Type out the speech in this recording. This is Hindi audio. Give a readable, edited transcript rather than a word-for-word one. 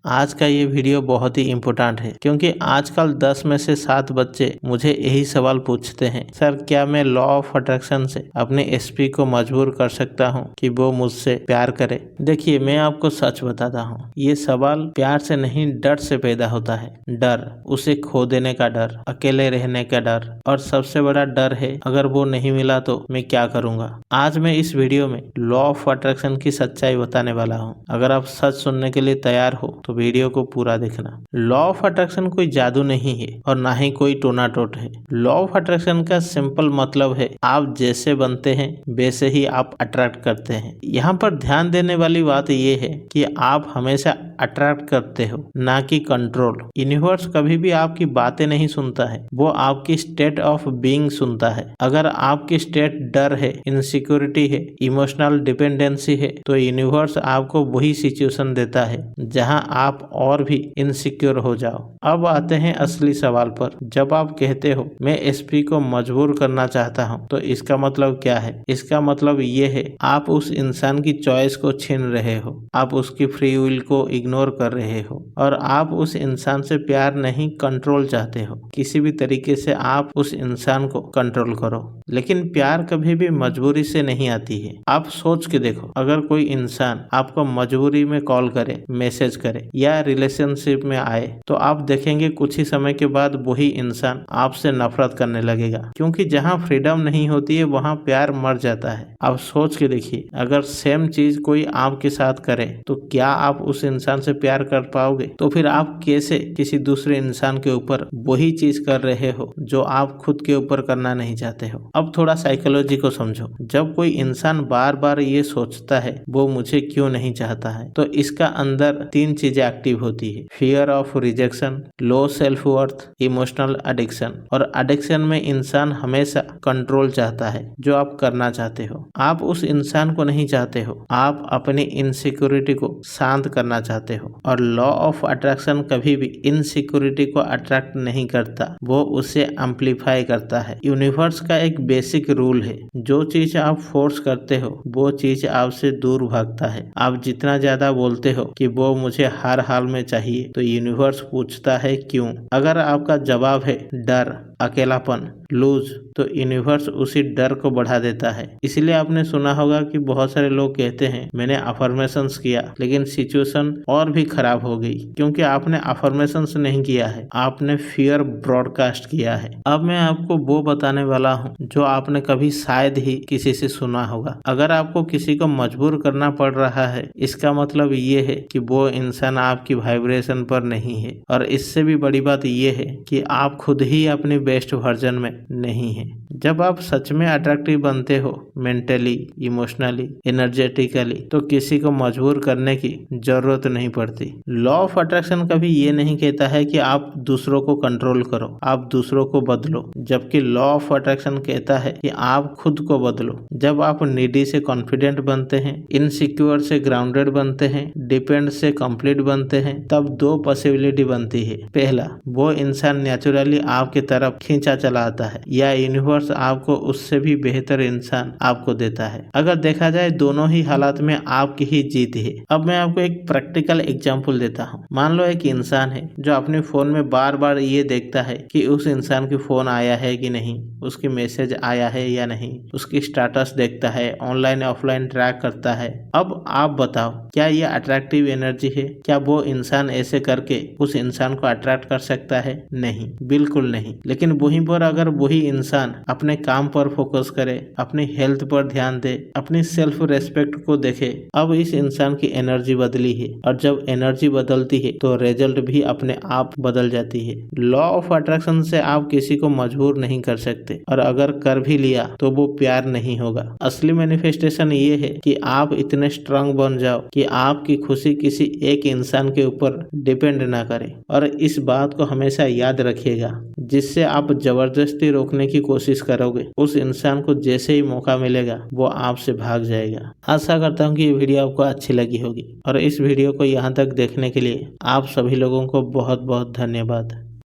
आज का ये वीडियो बहुत ही इम्पोर्टेंट है क्योंकि आजकल 10 में से 7 बच्चे मुझे यही सवाल पूछते हैं, सर क्या मैं लॉ ऑफ अट्रैक्शन से अपने एसपी को मजबूर कर सकता हूँ कि वो मुझसे प्यार करे। देखिए, मैं आपको सच बताता हूँ, ये सवाल प्यार से नहीं डर से पैदा होता है। डर, उसे खो देने का डर, अकेले रहने का डर, और सबसे बड़ा डर है अगर वो नहीं मिला तो मैं क्या करूँगा। आज मैं इस वीडियो में लॉ ऑफ अट्रैक्शन की सच्चाई बताने वाला हूँ। अगर आप सच सुनने के लिए तैयार हो तो वीडियो को पूरा देखना। लॉ ऑफ अट्रैक्शन कोई जादू नहीं है और ना ही कोई टोना टोट है। लॉ ऑफ अट्रैक्शन का सिंपल मतलब है आप जैसे बनते हैं वैसे ही आप अट्रैक्ट करते हैं। यहाँ पर ध्यान देने वाली बात ये है कि आप हमेशा अट्रैक्ट करते हो, ना कि कंट्रोल। यूनिवर्स कभी भी आपकी बातें नहीं सुनता है, वो आपकी स्टेट ऑफ बीइंग सुनता है। अगर आपकी स्टेट डर है, इनसिक्योरिटी है, इमोशनल डिपेंडेंसी है, तो यूनिवर्स आपको वही सिचुएशन देता है जहां आप और भी इनसिक्योर हो जाओ। अब आते हैं असली सवाल पर। जब आप कहते हो मैं एसपी को मजबूर करना चाहता हूं, तो इसका मतलब क्या है? इसका मतलब ये है आप उस इंसान की चॉइस को छीन रहे हो, आप उसकी फ्री विल को इग्नोर कर रहे हो, और आप उस इंसान से प्यार नहीं कंट्रोल चाहते हो। किसी भी तरीके से आप उस इंसान को कंट्रोल करो। लेकिन प्यार कभी भी मजबूरी से नहीं आती है। आप सोच के देखो, अगर कोई इंसान आपको मजबूरी में कॉल करे, मैसेज करे या रिलेशनशिप में आए, तो आप देखेंगे कुछ ही समय के बाद वही इंसान आपसे नफरत करने लगेगा, क्योंकि जहाँ फ्रीडम नहीं होती है वहाँ प्यार मर जाता है। आप सोच के देखिए, अगर सेम चीज कोई आपके साथ करे तो क्या आप उस इंसान से प्यार कर पाओगे? तो फिर आप कैसे किसी दूसरे इंसान के ऊपर वही चीज कर रहे हो जो आप खुद के ऊपर करना नहीं चाहते हो। अब थोड़ा साइकोलॉजी को समझो। जब कोई इंसान बार बार ये सोचता है वो मुझे क्यों नहीं चाहता है, तो इसका अंदर 3 चीजें एक्टिव होती है: fear of rejection, low self worth, emotional addiction. और एडिक्शन में इंसान हमेशा कंट्रोल चाहता है जो आप करना चाहते हो। आप उस इंसान को नहीं चाहते हो, आप अपनी इनसिक्योरिटी को शांत करना चाहते हो। और लॉ ऑफ अट्रैक्शन कभी भी इनसिक्योरिटी को अट्रैक्ट नहीं करता, वो उसे एम्पलीफाई करता है। यूनिवर्स का एक बेसिक रूल है, जो चीज आप फोर्स करते हो वो चीज आपसे दूर भागता है। आप जितना ज्यादा बोलते हो कि वो मुझे हर हाल में चाहिए, तो यूनिवर्स पूछता है क्यों। अगर आपका जवाब है डर, अकेलापन, लूज, तो यूनिवर्स उसी डर को बढ़ा देता है। इसलिए आपने सुना होगा कि बहुत सारे लोग कहते हैं मैंने अफर्मेशंस किया लेकिन सिचुएशन और भी खराब हो गई, क्योंकि आपने अफर्मेशंस नहीं किया है, आपने फियर ब्रॉडकास्ट किया है। अब मैं आपको वो बताने वाला हूँ जो आपने कभी शायद ही किसी से सुना होगा। अगर आपको किसी को मजबूर करना पड़ रहा है, इसका मतलब ये है कि वो इंसान आपकी वाइब्रेशन पर नहीं है। और इससे भी बड़ी बात ये है कि आप खुद ही अपनी बेस्ट वर्जन में नहीं है। जब आप सच में अट्रैक्टिव बनते हो, मेंटली, इमोशनली, एनर्जेटिकली, तो किसी को मजबूर करने की जरूरत नहीं पड़ती। लॉ ऑफ अट्रैक्शन कभी ये नहीं कहता है कि आप दूसरों को कंट्रोल करो, आप दूसरों को बदलो, जबकि लॉ ऑफ अट्रैक्शन कहता है कि आप खुद को बदलो। जब आप नीडी से कॉन्फिडेंट बनते हैं, इनसिक्योर से ग्राउंडेड बनते हैं, डिपेंड से कंप्लीट बनते हैं, तब 2 पॉसिबिलिटी बनती है। पहला, वो इंसान नेचुरली आपकी तरफ खींचा चला आता है, या यूनिवर्स आपको उससे भी बेहतर इंसान आपको देता है। अगर देखा जाए दोनों ही हालात में आपकी ही जीत है। अब मैं आपको एक प्रैक्टिकल एग्जांपल देता हूँ। मान लो एक इंसान है जो अपने फोन में बार बार ये देखता है कि उस इंसान की फोन आया है कि नहीं, उसकी मैसेज आया है या नहीं, उसकी स्टेटस देखता है, ऑनलाइन ऑफलाइन ट्रैक करता है। अब आप बताओ, क्या ये अट्रैक्टिव एनर्जी है? क्या वो इंसान ऐसे करके उस इंसान को अट्रैक्ट कर सकता है? नहीं, बिल्कुल नहीं। लेकिन वहीं पर अगर वही इंसान अपने काम पर फोकस करे, अपनी हेल्थ पर ध्यान दे, अपनी सेल्फ रेस्पेक्ट को देखे, अब इस इंसान की एनर्जी बदली है। और जब एनर्जी बदलती है तो रिजल्ट भी अपने आप बदल जाती है। लॉ ऑफ अट्रैक्शन से आप किसी को मजबूर नहीं कर सकते, और अगर कर भी लिया तो वो प्यार नहीं होगा। असली मैनिफेस्टेशन ये है कि आप इतने स्ट्रांग बन जाओ कि आपकी खुशी किसी एक इंसान के ऊपर डिपेंड ना करे। और इस बात को हमेशा याद रखिएगा, जिससे आप जबरदस्ती रोकने की कोशिश करोगे, उस इंसान को जैसे ही मौका मिलेगा वो आपसे भाग जाएगा। आशा करता हूँ कि ये वीडियो आपको अच्छी लगी होगी, और इस वीडियो को यहाँ तक देखने के लिए आप सभी लोगों को बहुत बहुत धन्यवाद।